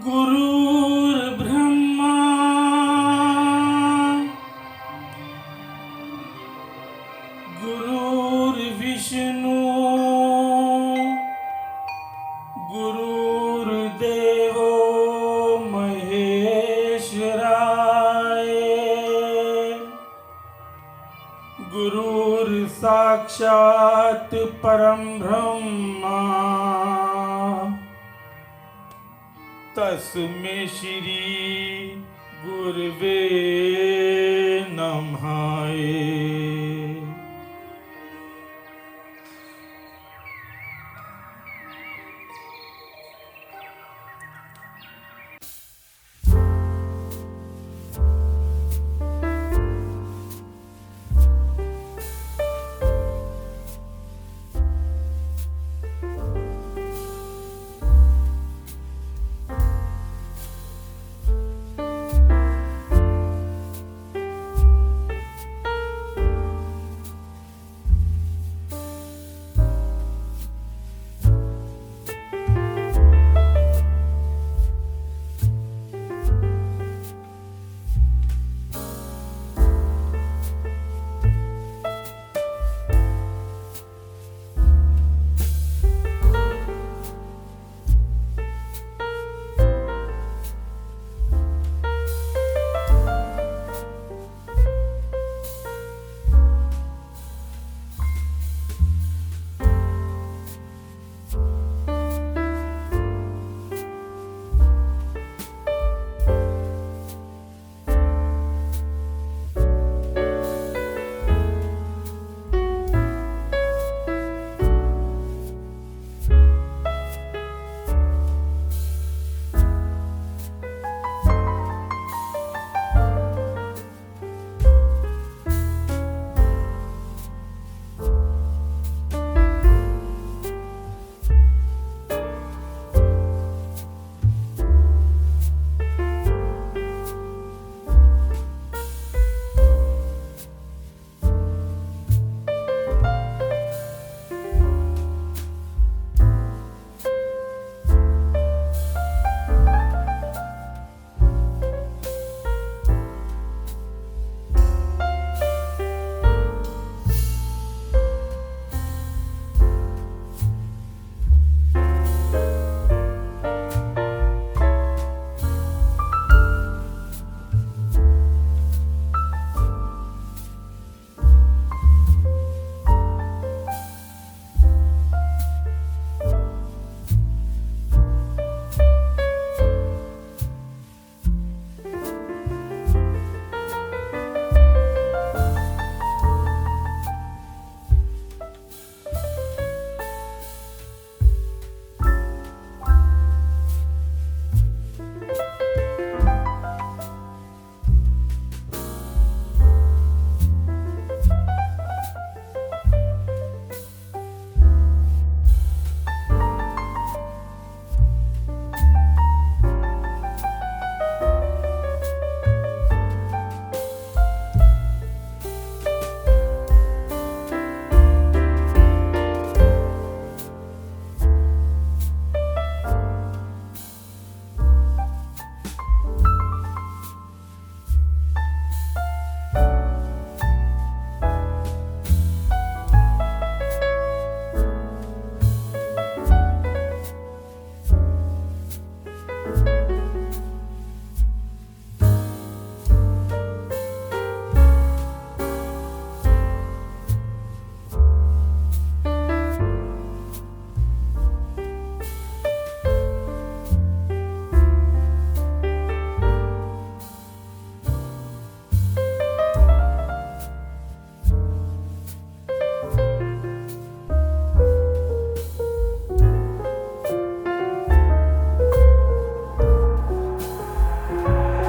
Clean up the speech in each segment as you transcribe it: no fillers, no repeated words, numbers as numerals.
गुरुर्ब्रह्मा गुरुर्विष्णु गुरुर्देवो महेश्वराय गुरुर्साक्षात् परं ब्रह्मा तस्मै श्री गुरुवे नमः।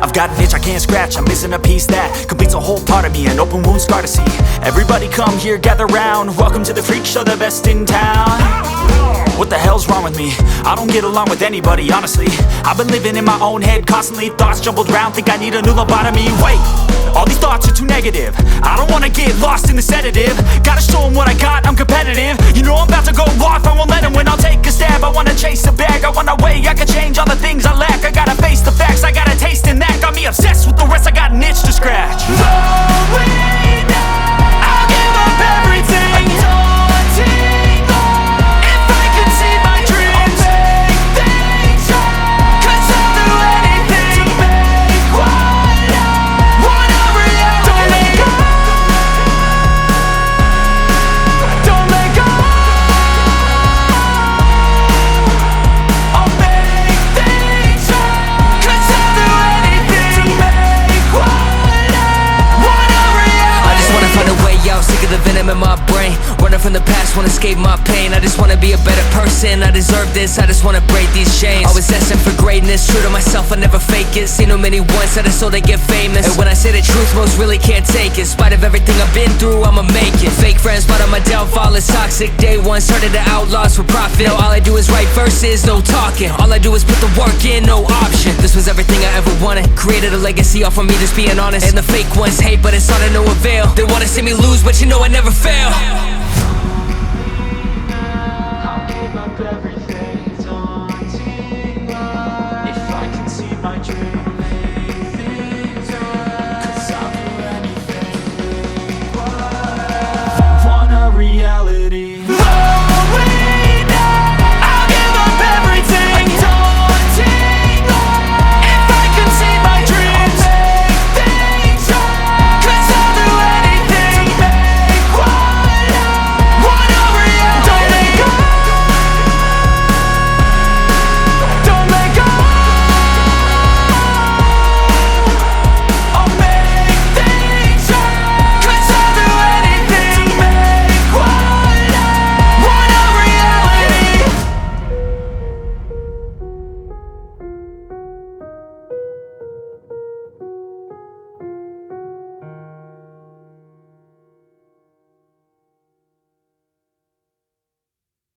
I've got an itch I can't scratch, I'm missing a piece that completes a whole part of me, an open wound scar to see. Everybody come here, gather round, welcome to the freak show, the best in town. What the hell's wrong with me? I don't get along with anybody, honestly. I've been living in my own head constantly, thoughts jumbled round, think I need a new lobotomy. Wait, all these thoughts are too negative, I don't wanna get lost in the sedative. Gotta show them what I got, I'm competitive. You know I'm about to go off, I won't let them win, I'll take a stab. I wanna chase a bag, I wanna weigh, I can change all the things I lack. I got person, I deserve this, I just wanna break these chains. Always destined for greatness, true to myself, I never fake it. Seen too many once that I so they get famous. And when I say the truth, most really can't take it. In spite of everything I've been through, I'ma make it. Fake friends, but on my downfall is toxic. Day one, started to outlaws for profit. Now all I do is write verses, no talking. All I do is put the work in, no option. This was everything I ever wanted. Created a legacy off of me, just being honest. And the fake ones hate, but it's all to no avail. They wanna see me lose, but you know I never fail.